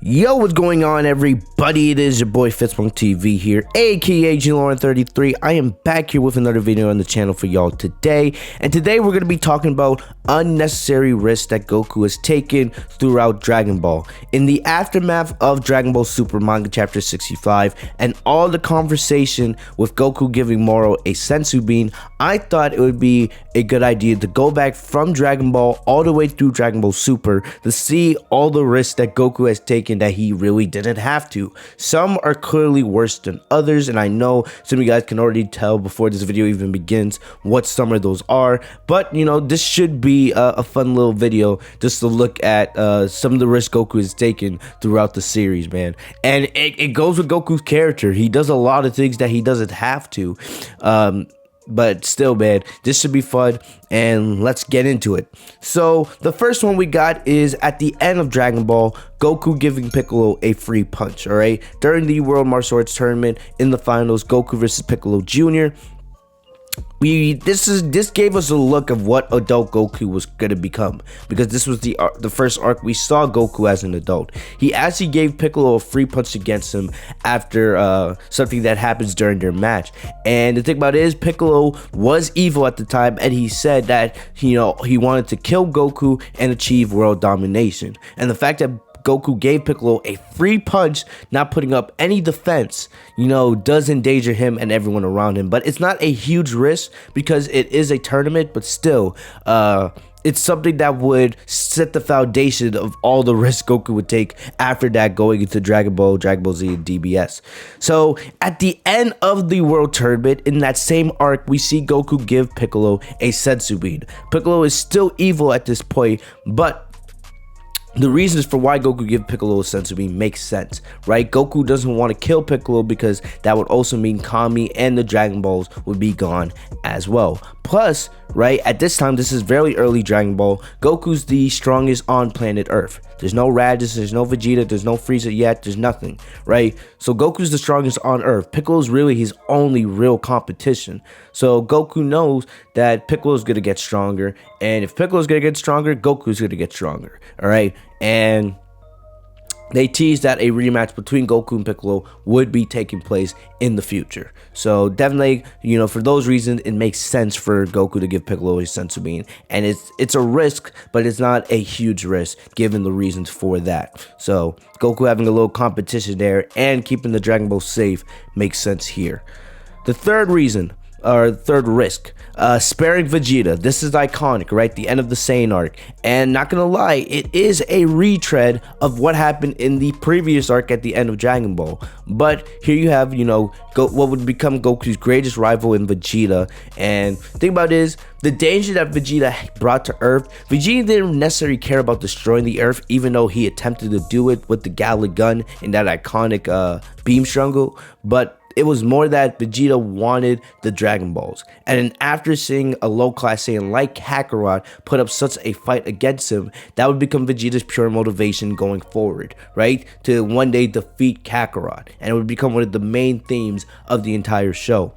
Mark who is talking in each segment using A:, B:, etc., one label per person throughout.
A: Yo, what's going on, everybody? It is your boy Fitzpunk TV here, aka GLauren33. I am back here with another video on the channel for y'all today, and today we're going to be talking about unnecessary risks that Goku has taken throughout Dragon Ball. In the aftermath of Dragon Ball Super Manga Chapter 65 and all the conversation with Goku giving Moro a Senzu Bean, I thought it would be a good idea to go back from Dragon Ball all the way through Dragon Ball Super to see all the risks that Goku has taken that he really didn't have to. Some are clearly worse than others, and I know some of you guys can already tell before this video even begins what some of those are, but you know, this should be a fun little video just to look at some of the risks Goku has taken throughout the series, man. And it goes with Goku's character. He does a lot of things that he doesn't have to, but still, man, this should be fun, and let's get into it. So the first one we got is at the end of Dragon Ball, Goku giving Piccolo a free punch. All right, during the World Martial Arts Tournament in the finals, Goku versus Piccolo Jr. This gave us a look of what adult Goku was gonna become, because this was the first arc we saw Goku as an adult. He actually gave Piccolo a free punch against him after something that happens during their match. And the thing about it is, Piccolo was evil at the time, and he said that he wanted to kill Goku and achieve world domination. And the fact that Goku gave Piccolo a free punch, not putting up any defense, does endanger him and everyone around him. But it's not a huge risk because it is a tournament, but still, it's something that would set the foundation of all the risks Goku would take after that, going into Dragon Ball, Dragon Ball Z, and DBS. So at the end of the World Tournament, in that same arc, we see Goku give Piccolo a Sensu Bean. Piccolo is still evil at this point, but the reasons for why Goku give Piccolo a Senzu Bean makes sense, right? Goku doesn't want to kill Piccolo because that would also mean Kami and the Dragon Balls would be gone as well. Plus, right, at this time, this is very early Dragon Ball, Goku's the strongest on planet Earth. There's no Raditz, there's no Vegeta, there's no Frieza yet, there's nothing, right? So Goku's the strongest on Earth. Piccolo's really his only real competition. So Goku knows that Piccolo's gonna get stronger, and if Piccolo's gonna get stronger, Goku's gonna get stronger, all right? And they teased that a rematch between Goku and Piccolo would be taking place in the future. So definitely, for those reasons, it makes sense for Goku to give Piccolo a Senzu Bean. And it's a risk, but it's not a huge risk given the reasons for that. So Goku having a little competition there and keeping the Dragon Ball safe makes sense here. The third reason, or third risk, sparing Vegeta. This is iconic, right? The end of the Saiyan arc. And not gonna lie, it is a retread of what happened in the previous arc at the end of Dragon Ball. But here you have, what would become Goku's greatest rival in Vegeta. And the thing about it is, the danger that Vegeta brought to Earth, Vegeta didn't necessarily care about destroying the Earth, even though he attempted to do it with the Galick Gun in that iconic beam struggle. But it was more that Vegeta wanted the Dragon Balls. And then after seeing a low-class Saiyan like Kakarot put up such a fight against him, that would become Vegeta's pure motivation going forward, right? To one day defeat Kakarot. And it would become one of the main themes of the entire show.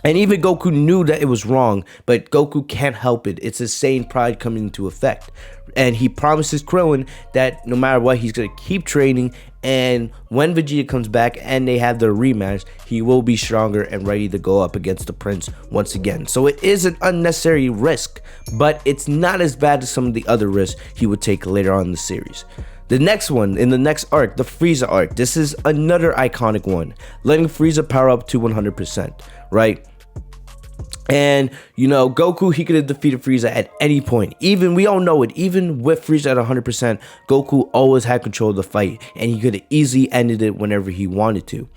A: And even Goku knew that it was wrong, but Goku can't help it. It's his Saiyan pride coming into effect. And he promises Krillin that no matter what, he's going to keep training. And when Vegeta comes back and they have their rematch, he will be stronger and ready to go up against the Prince once again. So it is an unnecessary risk, but it's not as bad as some of the other risks he would take later on in the series. The next one, in the next arc, the Frieza arc, this is another iconic one. Letting Frieza power up to 100%, right? And Goku, he could have defeated Frieza at any point. Even, we all know it, even with Frieza at 100%, Goku always had control of the fight, and he could have easily ended it whenever he wanted to.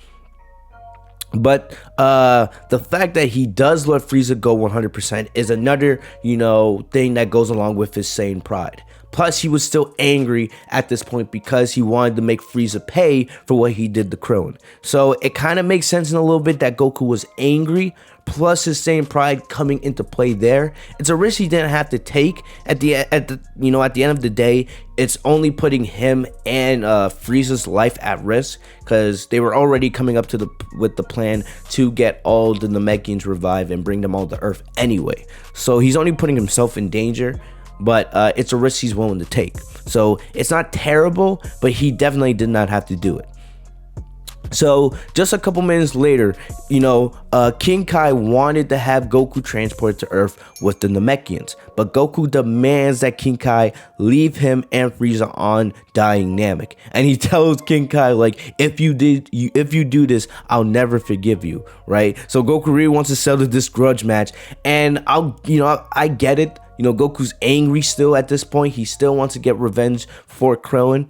A: But the fact that he does let Frieza go 100% is another, thing that goes along with his Saiyan pride. Plus, he was still angry at this point because he wanted to make Frieza pay for what he did to Krillin. So it kind of makes sense in a little bit that Goku was angry, plus his Saiyan pride coming into play there. It's a risk he didn't have to take. At the end of the day, it's only putting him and Frieza's life at risk, because they were already coming up with the plan to get all the Namekians revived and bring them all to Earth anyway. So he's only putting himself in danger. but it's a risk he's willing to take. So it's not terrible, but he definitely did not have to do it. So just a couple minutes later, King Kai wanted to have Goku transported to Earth with the Namekians, but Goku demands that King Kai leave him and Frieza on dying Namek, and he tells King Kai, like, if you do this, I'll never forgive you, right? So Goku really wants to settle this grudge match, and I get it. Goku's angry still at this point. He still wants to get revenge for Krillin.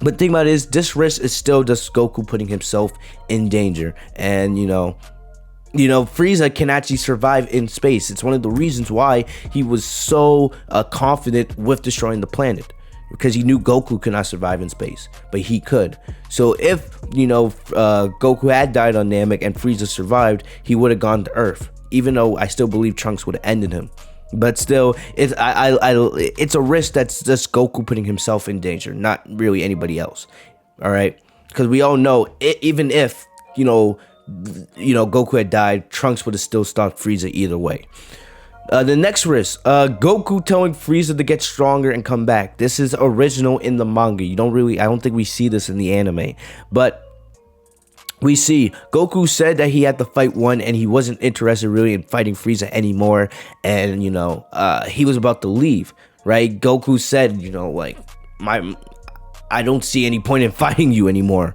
A: But the thing about it is, this risk is still just Goku putting himself in danger. And, Frieza can actually survive in space. It's one of the reasons why he was so confident with destroying the planet. Because he knew Goku could not survive in space, but he could. So if, Goku had died on Namek and Frieza survived, he would have gone to Earth. Even though I still believe Trunks would have ended him. But still, it's a risk that's just Goku putting himself in danger, not really anybody else. All right, because we all know even if Goku had died, Trunks would have still stopped Frieza either way. The next risk, Goku telling Frieza to get stronger and come back. This is original in the manga. I don't think we see this in the anime, but we see Goku said that he had to fight one and he wasn't interested really in fighting Frieza anymore, and he was about to leave, right? Goku said, I don't see any point in fighting you anymore,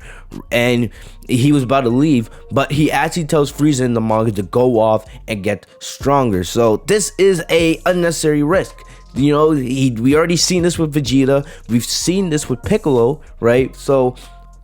A: and he was about to leave, but he actually tells Frieza in the manga to go off and get stronger. So this is a unnecessary risk. We already seen this with Vegeta, we've seen this with Piccolo, right? So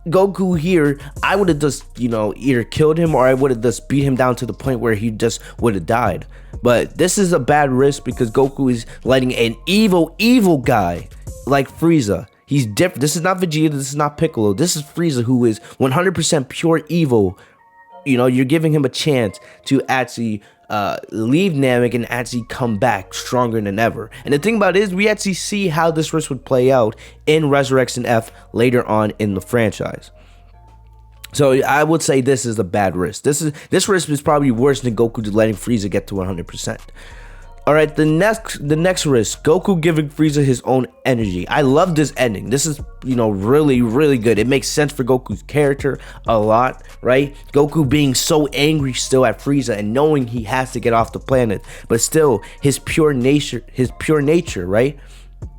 A: Goku here, I would have just, either killed him or I would have just beat him down to the point where he just would have died. But this is a bad risk because Goku is letting an evil guy like Frieza. He's different. This is not Vegeta, this is not Piccolo. This is Frieza, who is 100% pure evil. You're giving him a chance to actually leave Namek and actually come back stronger than ever. And the thing about it is, we actually see how this risk would play out in Resurrection F later on in the franchise. So I would say this is a bad risk. This risk is probably worse than Goku just letting Frieza get to 100%. All right, the next risk, Goku giving Frieza his own energy. I love this ending. This is, really, really good. It makes sense for Goku's character a lot, right? Goku being so angry still at Frieza and knowing he has to get off the planet, but still his pure nature, right?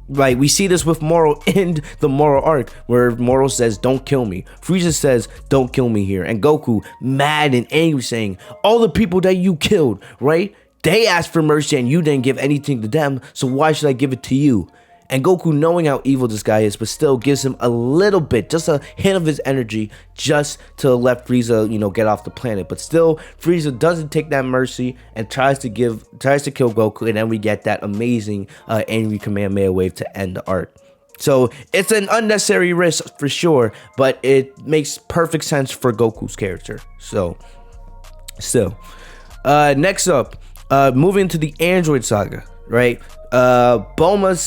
A: Right, we see this with Moro in the Moro arc, where Moro says, "Don't kill me." Frieza says, "Don't kill me" here, and Goku, mad and angry, saying, "All the people that you killed, right? They asked for mercy and you didn't give anything to them, so why should I give it to you?" And Goku, knowing how evil this guy is, but still gives him a little bit, just a hint of his energy, just to let Frieza, get off the planet. But still, Frieza doesn't take that mercy and tries to kill Goku, and then we get that amazing angry Kamehameha wave to end the arc. So it's an unnecessary risk for sure, but it makes perfect sense for Goku's character. So, still, next up. Moving to the Android Saga, right? Bulma,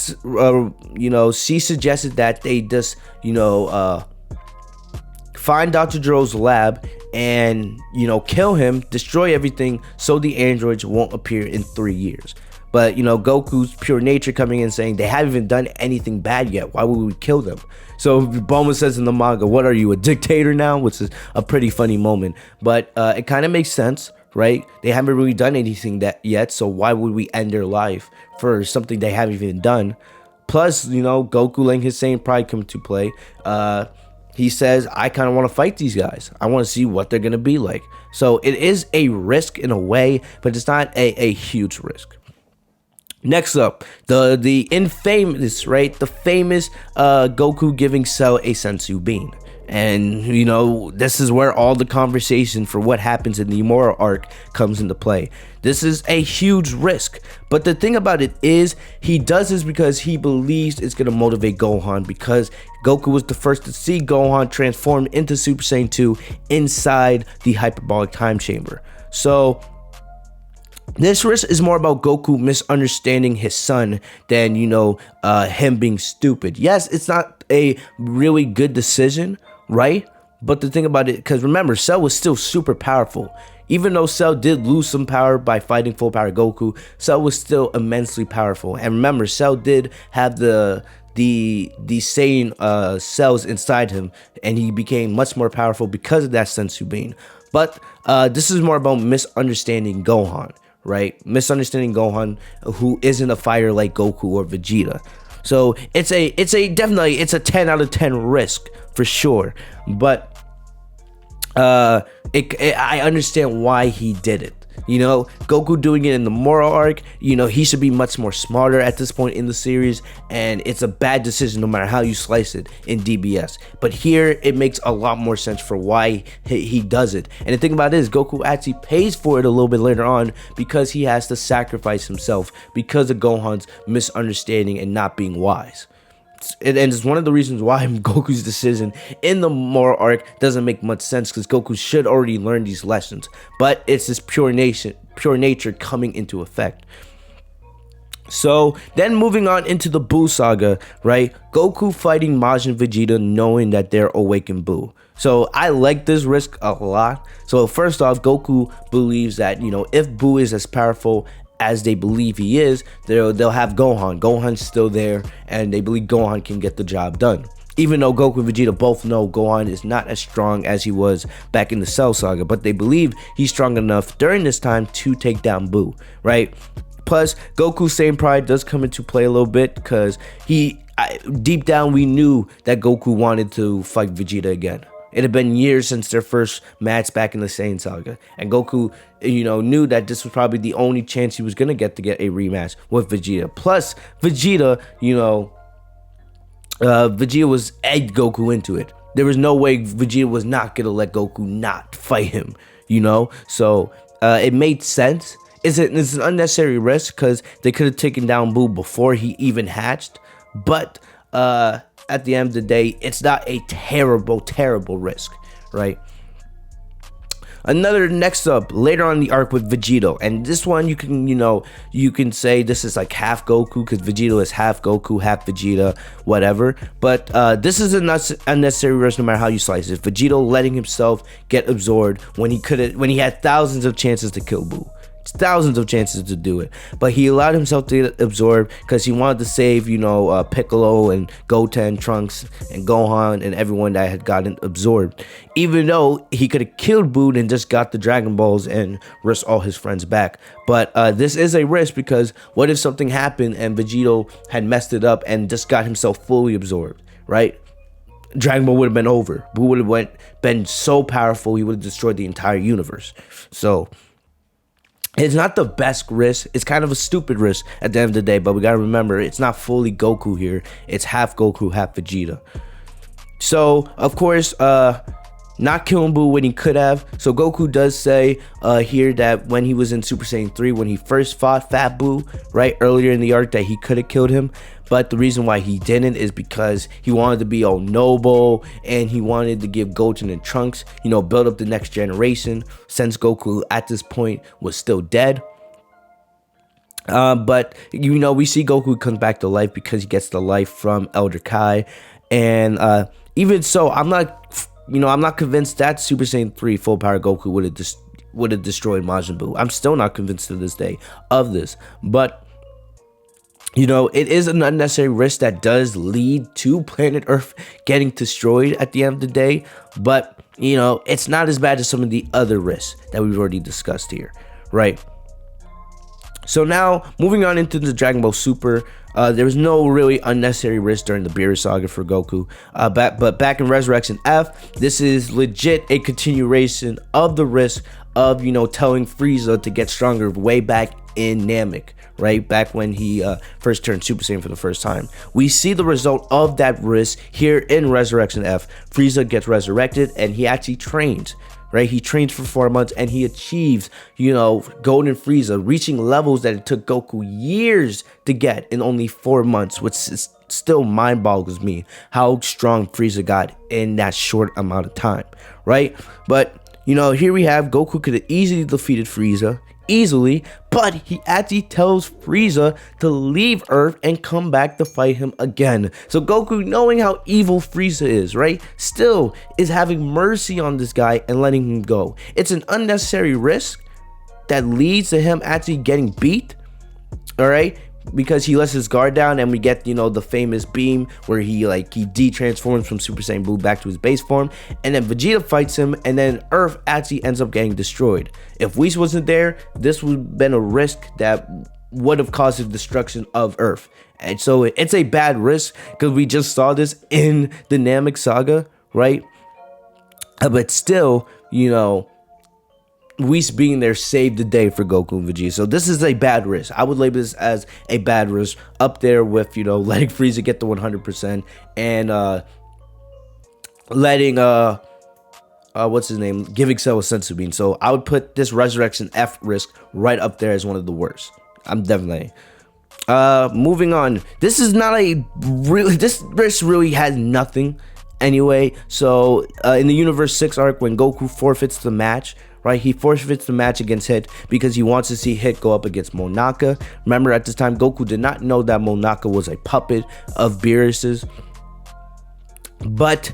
A: she suggested that they just, find Dr. Gero's lab and, kill him, destroy everything so the androids won't appear in 3 years. But, Goku's pure nature coming in saying they haven't even done anything bad yet. Why would we kill them? So Bulma says in the manga, "What are you, a dictator now?" Which is a pretty funny moment. But it kind of makes sense. Right? They haven't really done anything that yet, so why would we end their life for something they haven't even done? Plus, Goku letting his saying probably come to play. He says, "I kind of want to fight these guys. I want to see what they're gonna be like." So it is a risk in a way, but it's not a huge risk. Next up, the infamous, right? The famous Goku giving Cell a Senzu Bean. And, this is where all the conversation for what happens in the Moro arc comes into play. This is a huge risk. But the thing about it is, he does this because he believes it's going to motivate Gohan, because Goku was the first to see Gohan transformed into Super Saiyan 2 inside the hyperbolic time chamber. So this risk is more about Goku misunderstanding his son than, him being stupid. Yes, it's not a really good decision, right? But the thing about it, because remember, Cell was still super powerful. Even though Cell did lose some power by fighting full power Goku, Cell was still immensely powerful. And remember, Cell did have the Saiyan cells inside him, and he became much more powerful because of that Senzu Bean. But this is more about misunderstanding Gohan, right? Misunderstanding Gohan, who isn't a fighter like Goku or Vegeta. So it's a definitely it's a 10 out of 10 risk for sure. But I understand why he did it. You know, Goku doing it in the Moro arc, you know, he should be much more smarter at this point in the series, and it's a bad decision no matter how you slice it in DBS. But here, it makes a lot more sense for why he does it. And the thing about it is, Goku actually pays for it a little bit later on because he has to sacrifice himself because of Gohan's misunderstanding and not being wise. And it's one of the reasons why Goku's decision in the Moro arc doesn't make much sense, because Goku should already learn these lessons, but it's this pure nature coming into effect. So then moving on into the Buu Saga, right? Goku fighting Majin Vegeta knowing that they're awakened Buu. So I like this risk a lot. So first off, Goku believes that, you know, if Buu is as powerful as they believe he is, they'll have Gohan. Gohan's still there, and they believe Gohan can get the job done. Even though Goku and Vegeta both know Gohan is not as strong as he was back in the Cell Saga, but they believe he's strong enough during this time to take down Buu, right? Plus, Goku's Saiyan pride does come into play a little bit, because deep down we knew that Goku wanted to fight Vegeta again. It had been years since their first match back in the Saiyan Saga, and Goku, you know, knew that this was probably the only chance he was gonna get a rematch with Vegeta. Plus, Vegeta, you know, Vegeta was egged Goku into it. There was no way Vegeta was not gonna let Goku not fight him, you know. So it made sense. It's an unnecessary risk because they could have taken down Buu before he even hatched, but at the end of the day, it's not a terrible risk, right? Another next up, later on in the arc with Vegeta, and this one you can say this is like half Goku, because Vegeta is half Goku, half Vegeta, whatever. But this is an unnecessary risk no matter how you slice it. Vegeta letting himself get absorbed when he had thousands of chances to kill Buu. Thousands of chances to do it, but he allowed himself to get absorbed because he wanted to save, you know, Piccolo and Goten, Trunks and Gohan and everyone that had gotten absorbed, even though he could have killed Buu and just got the Dragon Balls and risked all his friends back. But this is a risk, because what if something happened and Vegeta had messed it up and just got himself fully absorbed, right? Dragon Ball would have been over. Buu would have been so powerful, he would have destroyed the entire universe. So it's not the best risk. It's kind of a stupid risk at the end of the day, but we gotta remember, it's not fully Goku here. It's half Goku, half Vegeta. So, of course, not killing Buu when he could have. So Goku does say here that when he was in Super Saiyan 3, when he first fought Fat Buu, right, earlier in the arc, that he could have killed him. But the reason why he didn't is because he wanted to be all noble, and he wanted to give Goten and Trunks, you know, build up the next generation, since Goku at this point was still dead. But, you know, we see Goku comes back to life because he gets the life from Elder Kai. And even so, I'm not convinced that Super Saiyan 3 full power Goku would have destroyed Majin Buu. I'm still not convinced to this day of this. But, you know, it is an unnecessary risk that does lead to planet Earth getting destroyed at the end of the day. But, you know, it's not as bad as some of the other risks that we've already discussed here, right? So now, moving on into the Dragon Ball Super, there was no really unnecessary risk during the Beerus Saga for Goku. But back in Resurrection F, this is legit a continuation of the risk of, you know, telling Frieza to get stronger way back in Namek, right? Back when he first turned Super Saiyan for the first time. We see the result of that risk here in Resurrection F. Frieza gets resurrected, and he actually trains. Right, he trains for 4 months, and he achieves, you know, Golden Frieza, reaching levels that it took Goku years to get in only 4 months, which is still mind boggles me how strong Frieza got in that short amount of time, right? But, you know, here we have Goku could have easily defeated Frieza, easily, but he actually tells Frieza to leave Earth and come back to fight him again. So Goku, knowing how evil Frieza is, right, still is having mercy on this guy and letting him go. It's an unnecessary risk that leads to him actually getting beat, all right, because he lets his guard down, and we get, you know, the famous beam where he de-transforms from Super Saiyan Blue back to his base form, and then Vegeta fights him, and then Earth actually ends up getting destroyed. If Whis wasn't there, this would have been a risk that would have caused the destruction of Earth. And so it's a bad risk because we just saw this in the Namek Saga, right? But still, you know, Whis being there saved the day for Goku and Vegeta. So this is a bad risk. I would label this as a bad risk, up there with, you know, letting Frieza get the 100% and letting what's his name, giving Cell a Senzu Bean. So I would put this Resurrection F risk right up there as one of the worst. I'm definitely moving on. This is not a really, this risk really has nothing anyway. So in the Universe 6 arc, when Goku forfeits the match, right, he forfeits the match against Hit because he wants to see Hit go up against Monaka. Remember, at this time, Goku did not know that Monaka was a puppet of Beerus's. But,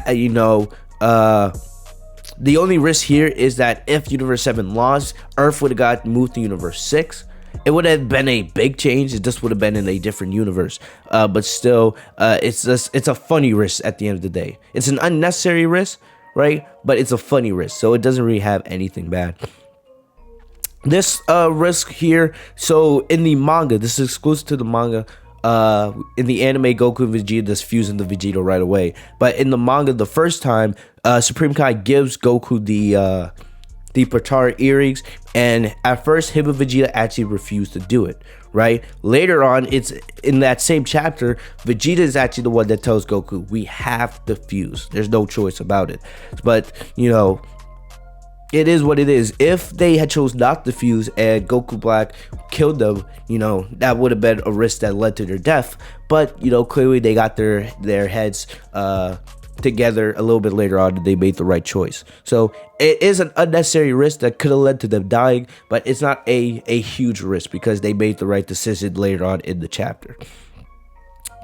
A: you know, the only risk here is that if Universe 7 lost, Earth would have got moved to Universe 6. It would have been a big change. It just would have been in a different universe. But still, it's a funny risk at the end of the day. It's an unnecessary risk, right? But it's a funny risk, so it doesn't really have anything bad. This risk here, so in the manga, this is exclusive to the manga. In the anime, Goku and Vegeta just fuse into Vegeta right away. But in the manga, the first time, Supreme Kai gives Goku the Potara earrings, and at first him and Vegeta actually refused to do it, right? Later on, it's in that same chapter, Vegeta is actually the one that tells Goku, we have to fuse, there's no choice about it. But, you know, it is what it is. If they had chose not to fuse and Goku Black killed them, you know, that would have been a risk that led to their death. But, you know, clearly they got their heads together a little bit later on, and they made the right choice. So it is an unnecessary risk that could have led to them dying, but it's not a huge risk because they made the right decision later on in the chapter.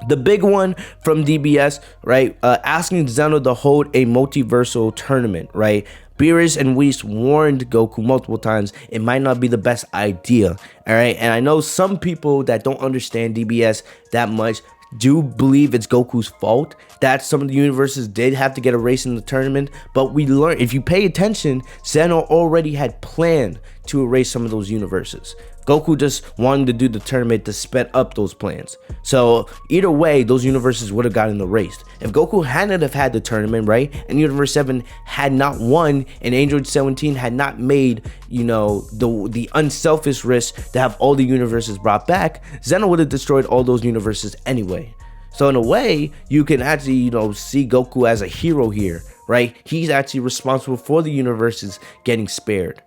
A: The big one from DBS, right? Asking Zeno to hold a multiversal tournament, right? Beerus and Whis warned Goku multiple times it might not be the best idea, all right? And I know some people that don't understand DBS that much do believe it's Goku's fault that some of the universes did have to get erased in the tournament, but we learned, if you pay attention, Zeno already had planned to erase some of those universes. Goku just wanted to do the tournament to sped up those plans. So either way, those universes would have gotten erased. If Goku hadn't have had the tournament, right, and Universe 7 had not won, and Android 17 had not made, you know, the unselfish risk to have all the universes brought back, Zeno would have destroyed all those universes anyway. So in a way, you can actually, you know, see Goku as a hero here, right? He's actually responsible for the universes getting spared.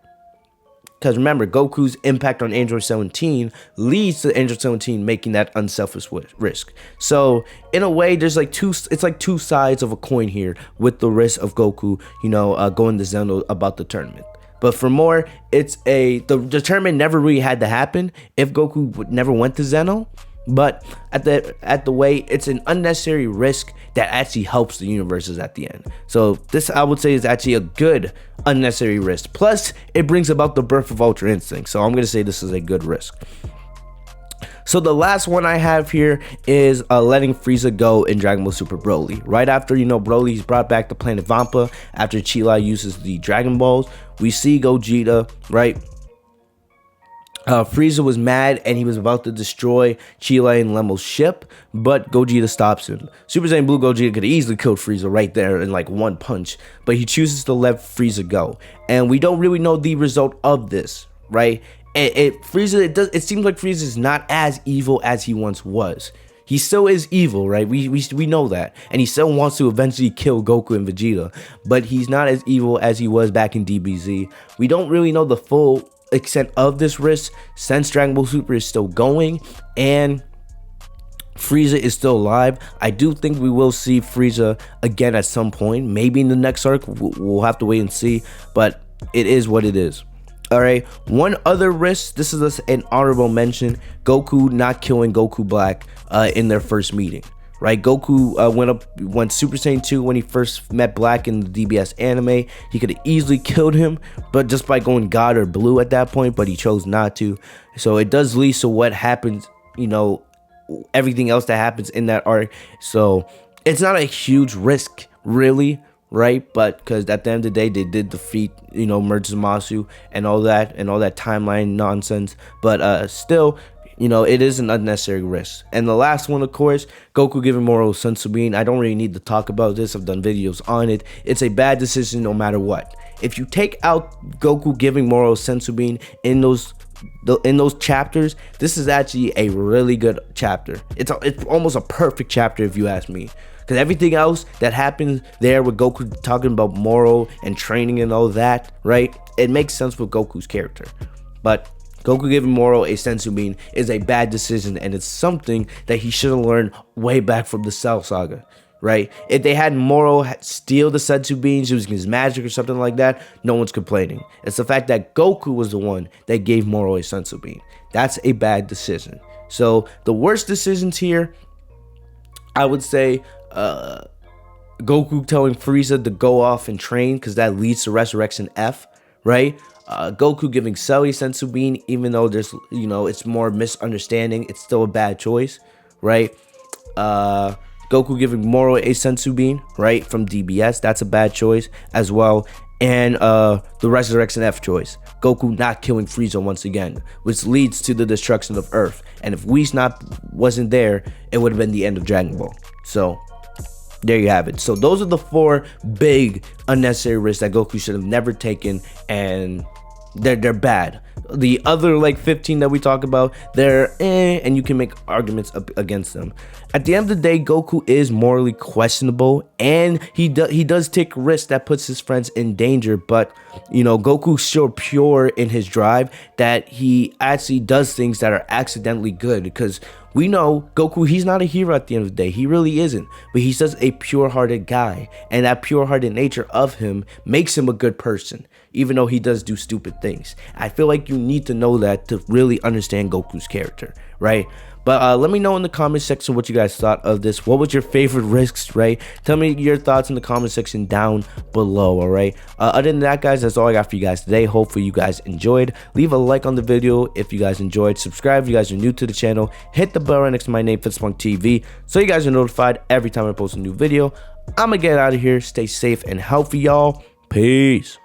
A: Because remember, Goku's impact on Android 17 leads to Android 17 making that unselfish risk. So in a way, there's like it's like two sides of a coin here with the risk of Goku, you know, going to Zeno about the tournament. But for more, it's the tournament never really had to happen if Goku never went to Zeno. But at the way, it's an unnecessary risk that actually helps the universes at the end. So this, I would say, is actually a good unnecessary risk. Plus, it brings about the birth of Ultra Instinct. So I'm going to say this is a good risk. So the last one I have here is letting Frieza go in Dragon Ball Super Broly. Right after, you know, Broly's brought back to planet Vampa, after Chi-Lai uses the Dragon Balls, we see Gogeta, right? Frieza was mad and he was about to destroy Chi-Lai and Lemo's ship, but Gogeta stops him. Super Saiyan Blue Gogeta could have easily killed Frieza right there in like one punch, but he chooses to let Frieza go. And we don't really know the result of this, right? Frieza, it seems like Frieza is not as evil as he once was. He still is evil, right? We know that. And he still wants to eventually kill Goku and Vegeta, but he's not as evil as he was back in DBZ. We don't really know the full extent of this risk since Dragon Ball Super is still going and Frieza is still alive. I do think we will see Frieza again at some point, maybe in the next arc. We'll have to wait and see, but it is what it is. All right, one other risk. This is an honorable mention. Goku not killing Goku Black in their first meeting. Right, Goku went Super Saiyan 2 when he first met Black in the DBS anime. He could have easily killed him, but just by going God or Blue at that point, but he chose not to. So it does lead to what happens, you know, everything else that happens in that arc. So it's not a huge risk, really, right? But because at the end of the day, they did defeat, you know, Masu and all that timeline nonsense. But still, you know, it is an unnecessary risk. And the last one, of course, Goku giving Moro Senzu Bean. I don't really need to talk about this. I've done videos on it. It's a bad decision no matter what. If you take out Goku giving Moro Senzu Bean in those chapters, this is actually a really good chapter. It's almost a perfect chapter if you ask me. Because everything else that happens there with Goku talking about Moro and training and all that, right? It makes sense with Goku's character. But Goku giving Moro a Senzu Bean is a bad decision, and it's something that he should have learned way back from the Cell Saga, right? If they had Moro steal the Senzu Beans using his magic or something like that, no one's complaining. It's the fact that Goku was the one that gave Moro a Senzu Bean. That's a bad decision. So the worst decisions here, I would say, Goku telling Frieza to go off and train because that leads to Resurrection F, right? Goku giving Cell a Senzu Bean, even though there's, you know, it's more misunderstanding, it's still a bad choice, right? Goku giving Moro a Senzu Bean, right, from DBS, that's a bad choice as well. And the Resurrection F choice, Goku not killing Frieza once again, which leads to the destruction of Earth. And if Whis wasn't there, it would have been the end of Dragon Ball. So there you have it. So those are the 4 big unnecessary risks that Goku should have never taken, and they're bad. The other like 15 that we talk about, they're and you can make arguments against them. At the end of the day, Goku is morally questionable, and he does take risks that puts his friends in danger. But you know, Goku's so pure in his drive that he actually does things that are accidentally good, because we know Goku, he's not a hero at the end of the day. He really isn't. But he's just a pure-hearted guy. And that pure-hearted nature of him makes him a good person, even though he does do stupid things. I feel like you need to know that to really understand Goku's character, right? But let me know in the comment section what you guys thought of this. What was your favorite risks, right? Tell me your thoughts in the comment section down below, all right? Other than that, guys, that's all I got for you guys today. Hopefully you guys enjoyed. Leave a like on the video if you guys enjoyed. Subscribe if you guys are new to the channel. Hit the bell right next to my name, Fitspunk TV, so you guys are notified every time I post a new video. I'm gonna get out of here. Stay safe and healthy, y'all. Peace.